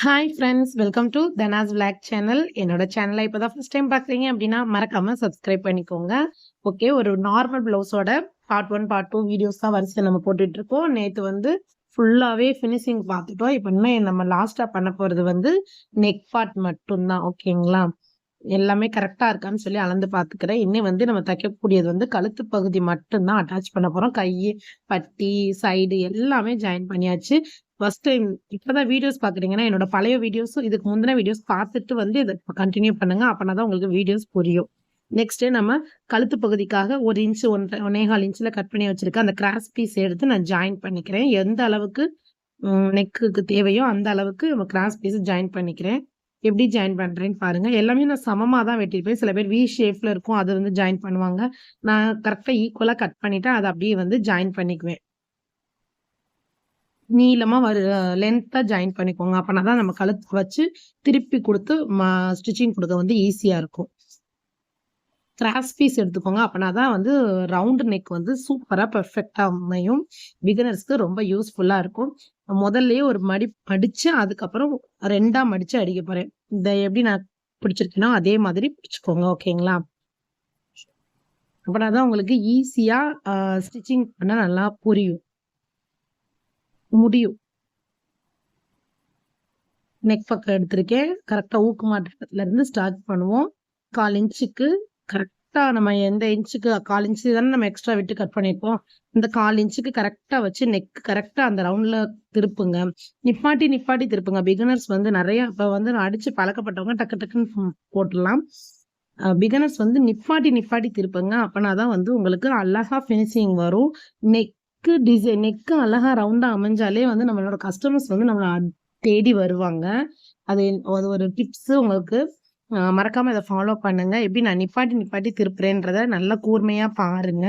Hi friends, welcome to Dhana's vlog channel. என்னோட சேனலை இப்போ தான் ஃபர்ஸ்ட் டைம் பார்க்குறீங்க அப்படின்னா மறக்காம சப்ஸ்கிரைப் பண்ணிக்கோங்க. ஓகே, ஒரு நார்மல் ப்ளவுஸோட பார்ட் 1 பார்ட் 2 வீடியோஸ் தான் வரிசை நம்ம போட்டுட்டு இருக்கோம். நேற்று வந்து ஃபுல்லாகவே ஃபினிஷிங் பார்த்துட்டோம். இப்போ இன்னும் நம்ம லாஸ்ட்டாக பண்ண போகிறது வந்து நெக் பார்ட் மட்டும்தான். ஓகேங்களா? எல்லாமே கரெக்டா இருக்கான்னு சொல்லி அளந்து பார்த்துக்கிறேன். இன்னும் வந்து நம்ம தைக்கக்கூடியது வந்து கழுத்து பகுதி மட்டும்தான் அட்டாச் பண்ண போறோம். கை, பட்டி, சைடு எல்லாமே ஜாயின் பண்ணியாச்சு. ஃபர்ஸ்ட் டைம் இப்பதான் வீடியோஸ் பார்க்குறீங்கன்னா, என்னோட பழைய வீடியோஸும் இதுக்கு முந்தின வீடியோஸ் பார்த்துட்டு வந்து இத கன்டின்யூ பண்ணுங்க. அப்பனா தான் உங்களுக்கு வீடியோஸ் புரியும். நெக்ஸ்ட் நம்ம கழுத்து பகுதிக்காக 1 இன்ச் 1 1/4 இன்ச்ல கட் பண்ணி வச்சிருக்கேன். அந்த கிராஸ் பீஸ் எடுத்து நான் ஜாயின் பண்ணிக்கிறேன். எந்த அளவுக்கு நெக்குக்கு தேவையோ அந்த அளவுக்கு நம்ம கிராஸ் பீஸ் ஜாயின் பண்ணிக்கிறேன். எப்படி ஜாயின் பண்றேன்னு பாருங்க. எல்லாமே நான் சமமா தான் வெட்டியிருப்பேன். சில பேர் வி ஷேப்ல இருக்கும். அது வந்து ஜாயின் பண்ணுவாங்க. நான் கரெக்ட்டா ஈக்குவலா கட் பண்ணிட்டு அத அப்படியே வந்து ஜாயின் பண்ணிக்குவேன். நீளமா லென்த்தா ஜாயின் பண்ணிக்கோங்க. அப்பனா தான் நம்ம கழுத்து வச்சு திருப்பி குடுத்து ஸ்டிச்சிங் குடுக்க வந்து ஈஸியா இருக்கும். கிராஸ் பீஸ் எடுத்துக்கோங்க. அப்பனா தான் வந்து ரவுண்ட் நெக் வந்து சூப்பரா பெர்ஃபெக்ட்டா அமையும். பிகினர்ஸ்க்கு ரொம்ப யூஸ்ஃபுல்லா இருக்கும். முதல்லயே ஒரு மடிச்சு அதுக்கப்புறம் 2ஆ மடிச்சு அடிக்க போறேன். இத எப்படி நான் பிடிச்சிருக்கேனோ அதே மாதிரி பிடிச்சுக்கோங்க. ஓகேங்களா? அப்பனா தான் உங்களுக்கு ஈஸியா ஸ்டிச்சிங் பண்ண நல்லா முடியும். நெக் பக்கம் எடுத்திருக்கேன். கரெக்ட்டா ஊக்கு மாற்றத்துல இருந்து ஸ்டார்ட் பண்ணுவோம். 1/4 இன்ச்சுக்கு கரெக்ட்டா நம்ம எந்த இன்ச்சுக்கு 1/4 இன்ச்சு தானே நம்ம எக்ஸ்ட்ரா விட்டு கட் பண்ணியிருப்போம். இந்த 1/4 இன்ச்சுக்கு கரெக்ட்டா வச்சு நெக் கரெக்ட்டா அந்த ரவுண்ட்ல திருப்புங்க. நிப்பாட்டி திருப்புங்க. பிகினர்ஸ் வந்து நெறைய இப்ப வந்து அடிச்சு பழக்கப்பட்டவங்க டக்கு டக்குன்னு போட்டுறலாம். பிகினர்ஸ் வந்து நிப்பாட்டி திருப்புங்க. அப்பனா தான் வந்து உங்களுக்கு அழகா ஃபினிஷிங் வரும். நெக்கு அழகா ரவுண்டா அமைஞ்சாலே வந்து நம்மளோட கஸ்டமர்ஸ் வந்து நம்மள தேடி வருவாங்க. அது அது ஒரு டிப்ஸ் உங்களுக்கு. மறக்காம இத ஃபாலோ பண்ணுங்க. எப்படி நான் நிப்பாட்டி திருப்புறேன்றத நல்லா கூர்மையா பாருங்க.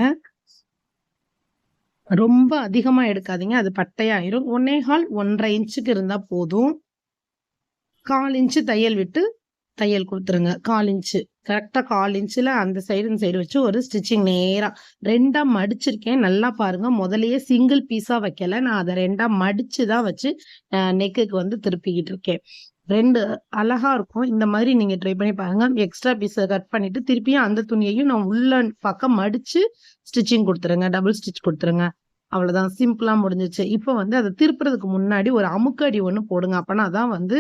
ரொம்ப அதிகமா எடுக்காதீங்க. அது பட்டையாயிரும். 1 1/2 1/2 இன்ச்சுக்கு இருந்தா போதும். 1/4 இன்ச்சு தையல் விட்டு தையல் குடுத்துருங்க. 1/4 இன்ச்சு. கரெக்ட்டா 1/4 இன்ச்சுல அந்த சைடு இந்த சைடு வச்சு ஒரு ஸ்டிச்சிங் நேரா 2ஆ மடிச்சிருக்கேன். நல்லா பாருங்க. முதல்லயே சிங்கிள் பீஸா வைக்கல. நான் அத 2ஆ மடிச்சு தான் வச்சு நெக்குக்கு வந்து திருப்பிக்கிட்டு இருக்கேன். 2 அழகா இருக்கும். இந்த மாதிரி நீங்க ட்ரை பண்ணி பாருங்க. எக்ஸ்ட்ரா பீஸ கட் பண்ணிட்டு திருப்பியும் அந்த துணியையும் நான் உள்ள பக்கம் மடிச்சு ஸ்டிச்சிங் குடுத்துருங்க. டபுள் ஸ்டிச் குடுத்துருங்க. அவ்வளோதான். சிம்பிளா முடிஞ்சுச்சு. இப்ப வந்து அத திருப்புறதுக்கு முன்னாடி ஒரு அமுக்கடி ஒண்ணு போடுங்க. அப்பனா தான் வந்து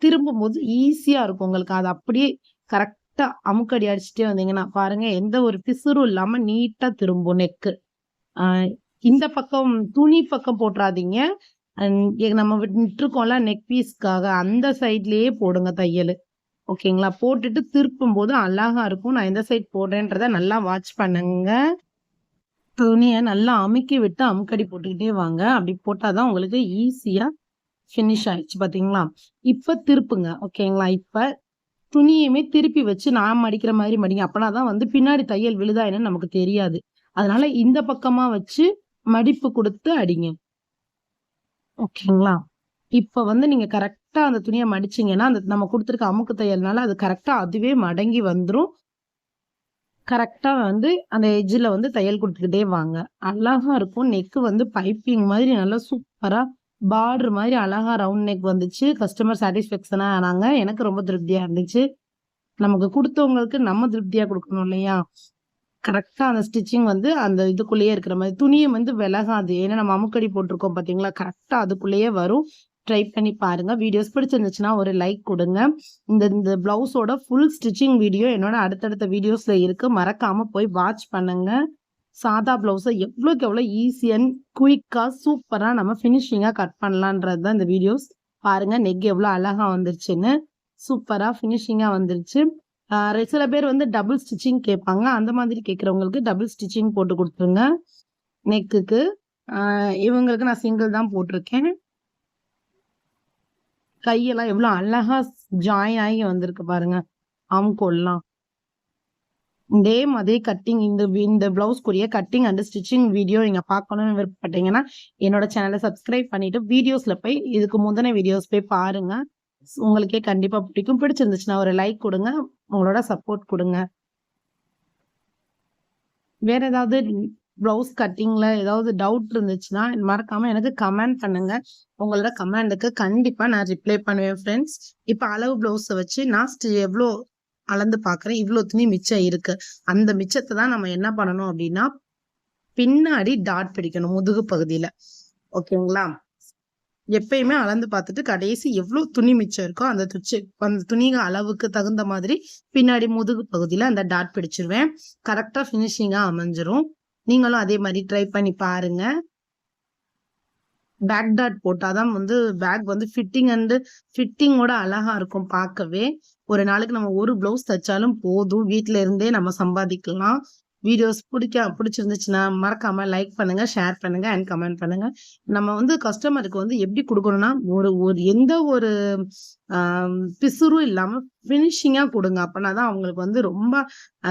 திரும்பும்போது ஈஸியா இருக்கும் உங்களுக்கு. அது அப்படியே கரெக்ட்டா அமுக்கடி அடிச்சுட்டே வந்தீங்கன்னா, பாருங்க எந்த ஒரு பிசுறும் இல்லாம நீட்டா திரும்பும் நெக்கு. அ இந்த பக்கம் துணி பக்கம் போட்றாதீங்க. நம்ம விட்டுருக்கோம்ல நெக் பீஸ்க்காக அந்த சைட்லயே போடுங்க தையலு. ஓகேங்களா? போட்டுட்டு திருப்பும்போது அழகா இருக்கும். நான் எந்த சைட் போடுறேன்றத நல்லா வாட்ச் பண்ணுங்க. துணிய நல்லா அமுக்கி விட்டு அமுக்கடி போட்டுக்கிட்டே வாங்க. அப்படி போட்டா தான் உங்களுக்கு ஈஸியா ஃபினிஷ் ஆயிடுச்சு பார்த்தீங்களா? இப்ப திருப்புங்க. ஓகேங்களா? இப்ப துணியுமே திருப்பி வச்சு நான் மடிக்கிற மாதிரி மடிங்க. அப்பனா தான் வந்து பின்னாடி தையல் விழுதா என்னன்னு நமக்கு தெரியாது. அதனால இந்த பக்கமா வச்சு மடிப்பு குடுத்து அடிங்க. ஓகேங்களா? இப்ப வந்து நீங்க கரெக்ட்டா அந்த துணிய மடிச்சீங்கன்னா, அந்த நம்ம குடுத்துருக்க அமுக்கு தையல்னால அது கரெக்ட்டா அதுவே மடங்கி வந்துரும். கரெக்ட்டா வந்து அந்த எட்ஜ்ல வந்து தையல் குடுத்துக்கிட்டே வாங்க. அழகா இருக்கும். நெக் வந்து பைப்பிங் மாதிரி நல்லா சூப்பரா பார்டர் மாதிரி அழகா ரவுண்ட் நெக் வந்துச்சு. கஸ்டமர் சாட்டிஸ்ஃபேக்ஷனா ஆனாங்க. எனக்கு ரொம்ப திருப்தியா இருந்துச்சு. நமக்கு குடுத்தவங்களுக்கு நம்ம திருப்தியா குடுக்கணும் இல்லையா? கரெக்ட்டா அந்த ஸ்டிச்சிங் வந்து அந்த இதுக்குள்ளேயே இருக்கிற மாரி. துணியும் வந்து விலகாது. ஏன்னா நம்ம அமுக்கடி போட்டிருக்கோம் பார்த்தீங்களா? கரெக்ட்டா அதுக்குள்ளேயே வரும். ட்ரை பண்ணி பாருங்க. வீடியோஸ் பிடிச்சிருந்துச்சுன்னா ஒரு லைக் குடுங்க. இந்த இந்த ப்ளவுஸோட ஃபுல் ஸ்டிச்சிங் வீடியோ என்னோட அடுத்தடுத்த வீடியோஸ்ல இருக்கு. மறக்காம போய் வாட்ச் பண்ணுங்க. சாதா ப்ளவுஸ எவ்வளோக்கு எவ்வளோ ஈஸி அண்ட் குயிக்கா சூப்பரா நம்ம ஃபினிஷிங்கா கட் பண்ணலான்றது தான் இந்த வீடியோஸ். பாருங்க நெக் எவ்வளோ அழகா வந்துருச்சுன்னு. சூப்பரா ஃபினிஷிங்கா வந்துருச்சு. சில பேர் வந்து டபுள் ஸ்டிச்சிங் கேட்பாங்க. அந்த மாதிரி கேட்கிறவங்களுக்கு டபுள் ஸ்டிச்சிங் போட்டு குடுத்துருங்க நெக்குக்கு. இவங்களுக்கு நான் சிங்கிள் தான் போட்டிருக்கேன். கையெல்லாம் எவ்வளோ அழகா ஜாயின் ஆகி வந்திருக்கு பாருங்க. ஆம்கோல்லாம். இதே மாதிரி கட்டிங் இந்த ப்ளவுஸ்க்குரிய கட்டிங் அண்ட் ஸ்டிச்சிங் வீடியோ நீங்க பார்க்கணும்னு விருப்பப்பட்டீங்கன்னா, என்னோட சேனல சப்ஸ்கிரைப் பண்ணிட்டு வீடியோஸ்ல போய் இதுக்கு முந்தின வீடியோஸ் போய் பாருங்க. உங்களுக்கே கண்டிப்பா பிடிக்கும். பிடிச்சிருந்துச்சுன்னா ஒரு லைக் குடுங்க. உங்களோட சப்போர்ட் குடுங்க. வேற ஏதாவது ப்ளவுஸ் கட்டிங்ல ஏதாவது டவுட் இருந்துச்சுன்னா மறக்காம எனக்கு கமெண்ட் பண்ணுங்க. உங்களோட கமெண்ட்டுக்கு கண்டிப்பா நான் ரிப்ளை பண்ணுவேன் ஃப்ரெண்ட்ஸ். இப்ப அளவு ப்ளவுஸை வச்சு நான் எவ்வளோ அளந்து பார்க்குறேன், இவ்வளோ துணி மிச்சம் இருக்கு. அந்த மிச்சத்தை தான் நம்ம என்ன பண்ணணும் அப்படின்னா பின்னாடி டாட் பிடிக்கணும் முதுகு பகுதியில. ஓகேங்களா? எப்பயுமே அளந்து பார்த்துட்டு கடைசி எவ்வளவு துணி மிச்சம் இருக்கோ அந்த துணிக அளவுக்கு தகுந்த மாதிரி பின்னாடி முதுகு பகுதியில அந்த டாட் பிடிச்சிருவேன். கரெக்டா ஃபினிஷிங்கா அமைஞ்சிரும். நீங்களும் அதே மாதிரி ட்ரை பண்ணி பாருங்க. பேக் டாட் போட்டாதான் பேக் ஃபிட்டிங்கோட அழகா இருக்கும் பார்க்கவே. ஒரு நாளைக்கு நம்ம ஒரு பிளவுஸ் தைச்சாலும் போதும். வீட்டுல இருந்தே நம்ம சம்பாதிக்கலாம். வீடியோஸ் பிடிச்சிருந்துச்சுன்னா மறக்காம லைக் பண்ணுங்க, ஷேர் பண்ணுங்க அண்ட் கமெண்ட் பண்ணுங்க. நம்ம கஸ்டமருக்கு எப்படி கொடுக்கணும்னா எந்த ஒரு பிசுறும் இல்லாம பினிஷிங்கா கொடுங்க. அப்பனாதான் அவங்களுக்கு ரொம்ப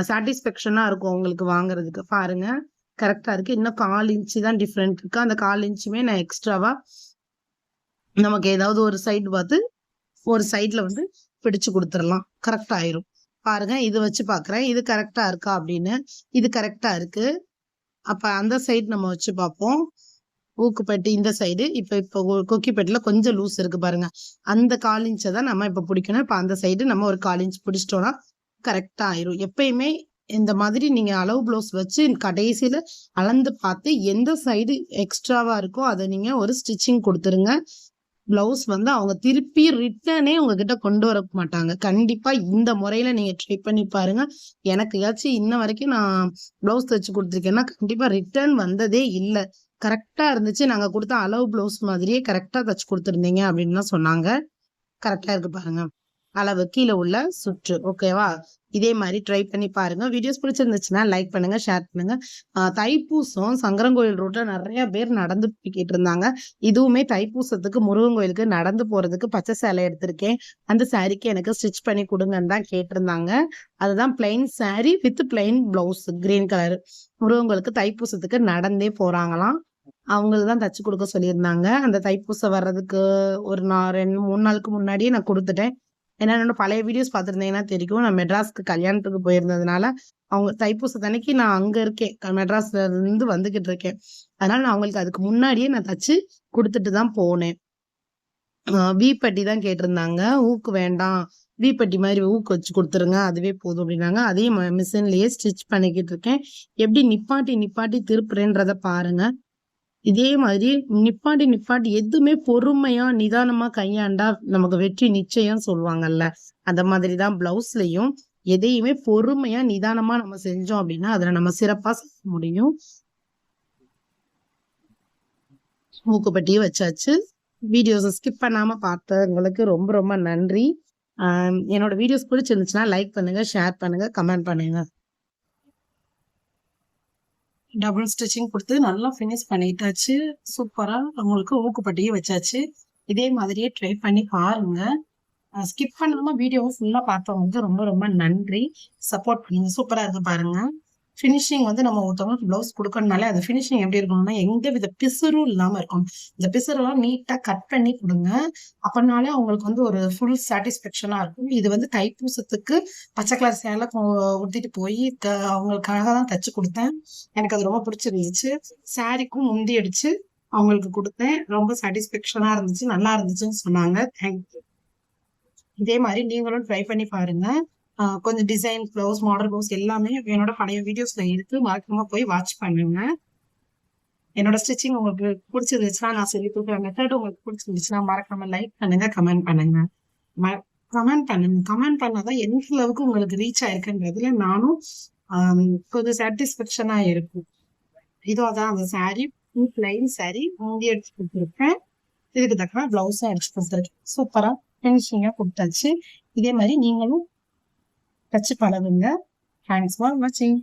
சாட்டிஸ்பேக்ஷனா இருக்கும் அவங்களுக்கு வாங்குறதுக்கு. பாருங்க கரெக்டா இருக்கு. இன்னும் 1/4 இன்ச்சு தான் டிஃப்ரெண்ட் இருக்கு. அந்த 1/4 இன்ச்சுமே நான் எக்ஸ்ட்ராவா நமக்கு ஏதாவது ஒரு சைடு பார்த்து ஒரு சைட்ல பிடிச்சு கொடுத்துடலாம். கரெக்டா ஆயிரும். பாருங்க இது வச்சு பாக்குறேன் இது கரெக்டா இருக்கா அப்படின்னு. இது கரெக்டா இருக்கு. அப்ப அந்த சைடு நம்ம வச்சு பார்ப்போம். ஊக்குப்பட்டி இந்த சைடு இப்ப கொக்கிப்பட்டில கொஞ்சம் லூஸ் இருக்கு பாருங்க. அந்த 1/4 இன்ச்சை தான் நம்ம இப்ப பிடிக்கணும். இப்ப அந்த சைடு நம்ம ஒரு 1/4 இன்ச் பிடிச்சிட்டோம்னா கரெக்டா ஆயிரும். எப்பயுமே இந்த மாதிரி நீங்க அளவு பிளவுஸ் வச்சு கடைசியில அளந்து பார்த்து எந்த சைடு எக்ஸ்ட்ராவா இருக்கோ அதை நீங்க ஒரு ஸ்டிச்சிங் கொடுத்துருங்க. பிளவுஸ் அவங்க திருப்பி ரிட்டர்னே உங்ககிட்ட கொண்டு வர மாட்டாங்க. கண்டிப்பா இந்த முறையில நீங்க ட்ரை பண்ணி பாருங்க. எனக்கு ஏதாச்சும் இன்ன வரைக்கும் நான் பிளவுஸ் தைச்சு கொடுத்துருக்கேன்னா கண்டிப்பா ரிட்டர்ன் வந்ததே இல்லை. கரெக்டா இருந்துச்சு. நாங்க கொடுத்த அளவு பிளவுஸ் மாதிரியே கரெக்டா தச்சு கொடுத்துருந்தீங்க அப்படின்னு சொன்னாங்க. கரெக்டா இருக்கு பாருங்க. அளவு கீழே உள்ள சுற்று. ஓகேவா? இதே மாதிரி ட்ரை பண்ணி பாருங்க. வீடியோஸ் பிடிச்சிருந்துச்சுன்னா லைக் பண்ணுங்க, ஷேர் பண்ணுங்க. தைப்பூசம் சங்கரன்கோயில் ரோட்ல நிறைய பேர் நடந்து போய்கிட்டு இருந்தாங்க. இதுவுமே தைப்பூசத்துக்கு முருகன் கோயிலுக்கு நடந்து போறதுக்கு பச்சை சேலை எடுத்திருக்கேன். அந்த சாரிக்கு எனக்கு ஸ்டிச் பண்ணி கொடுங்கன்னு தான் கேட்டிருந்தாங்க. அதுதான் plain sorry with plain blouse green colour. Murugan கோயிலுக்கு தைப்பூசத்துக்கு நடந்தே போறாங்களாம். அவங்களுக்கு தான் தச்சு கொடுக்க சொல்லியிருந்தாங்க. அந்த தைப்பூசம் வர்றதுக்கு ஒரு 2-3 நாளுக்கு முன்னாடியே நான் கொடுத்துட்டேன். ஏன்னா என்னோட பழைய வீடியோஸ் பார்த்துருந்தீங்கன்னா தெரியும். நான் மெட்ராஸ்க்கு கல்யாணத்துக்கு போயிருந்ததுனால அவங்க தைப்பூசத்தன்னைக்கு நான் அங்க இருக்கேன். மெட்ராஸ்ல இருந்து வந்துகிட்டு இருக்கேன். அதனால நான் அவங்களுக்கு அதுக்கு முன்னாடியே நான் தச்சு கொடுத்துட்டு தான் போனேன். வீப்பட்டி தான் கேட்டிருந்தாங்க. ஊக்கு வேண்டாம், வீப்பட்டி மாதிரி ஊக்கு வச்சு கொடுத்துருங்க, அதுவே போதும் அப்படின்னாங்க. அதையும் மிஷின்லயே ஸ்டிச் பண்ணிக்கிட்டு இருக்கேன். எப்படி நிப்பாட்டி திருப்புறேன்றத பாருங்க. இதே மாதிரி நிப்பாட்டி எதுவுமே பொறுமையா நிதானமா கையாண்டா நமக்கு வெற்றி நிச்சயம் சொல்லுவாங்கல்ல. அந்த மாதிரிதான் பிளவுஸ்லயும் எதையுமே பொறுமையா நிதானமா நம்ம செஞ்சோம் அப்படின்னா அதுல நம்ம சிறப்பா செய்ய முடியும். மூக்குப்பட்டியும் வச்சாச்சு. வீடியோஸ் ஸ்கிப் பண்ணாம பார்த்தவங்களுக்கு ரொம்ப ரொம்ப நன்றி. என்னோட வீடியோஸ் பிடிச்சிருந்துச்சுன்னா லைக் பண்ணுங்க, ஷேர் பண்ணுங்க, கமெண்ட் பண்ணுங்க. டபுள் ஸ்டிச்சிங் கொடுத்து நல்லா ஃபினிஷ் பண்ணிட்டாச்சு. சூப்பரா உங்களுக்கு ஊக்குப்பட்டியும் வச்சாச்சு. இதே மாதிரியே ட்ரை பண்ணி பாருங்க. ஸ்கிப் பண்ணாம வீடியோவை ஃபுல்லா பார்த்தவங்களுக்கு ரொம்ப ரொம்ப நன்றி. சப்போர்ட் பண்ணுங்க. சூப்பரா இருக்கு பாருங்க. ஃபினிஷிங் நம்ம ஒருத்தவங்களுக்கு பிளவுஸ் கொடுக்கறதுனால அது ஃபினிஷிங் எப்படி இருக்கணும்னா எந்த வித பிசுறும் இல்லாம இருக்கும். இந்த பிசுறெல்லாம் நீட்டா கட் பண்ணி கொடுங்க. அப்படின்னாலே அவங்களுக்கு ஒரு ஃபுல் சாட்டிஸ்பேக்ஷனா இருக்கும். இது தைப்பூசத்துக்கு பச்சை கலர் சேலை உடுத்திட்டு போய் அவங்களுக்காக தான் தச்சு கொடுத்தேன். எனக்கு அது ரொம்ப பிடிச்சிருந்துச்சு. சாரிக்கும் முந்தி அடிச்சு அவங்களுக்கு கொடுத்தேன். ரொம்ப சாட்டிஸ்பேக்ஷனா இருந்துச்சு, நல்லா இருந்துச்சுன்னு சொன்னாங்க. தேங்க்யூ. இதே மாதிரி நீங்களும் ட்ரை பண்ணி பாருங்க. கொஞ்சம் டிசைன் பிளவுஸ், மாடல் பிளவுஸ் எல்லாமே என்னோட பழைய வீடியோஸ்ல இருக்கு. மறக்காம போய் வாட்ச் பண்ணுங்க. என்னோட ஸ்டிச்சிங் உங்களுக்கு பிடிச்சிருந்துச்சுன்னா நான் சொல்லி கொடுக்குற மெத்தட் உங்களுக்கு பிடிச்சிருந்துச்சுன்னா மறக்காம லைக் பண்ணுங்க, கமெண்ட் பண்ணுங்க. கமெண்ட் பண்ணாதான் எந்த அளவுக்கு உங்களுக்கு ரீச் ஆயிருக்குன்றதுல நானும் கொஞ்சம் சாட்டிஸ்பேக்ஷனா இருக்கும். அதான் அந்த சாரி பிளைன் சாரி முந்தி எடுத்து கொடுத்துருக்கேன். இதுக்கு தக்க பிளவுஸும் அடிச்சு கொடுத்துருக்கேன். சூப்பரா ஃபினிஷிங்கா கொடுத்தாச்சு. இதே மாதிரி நீங்களும் தச்சு பழகுங்க. தேங்க்ஸ் ஃபார் வாட்சிங்.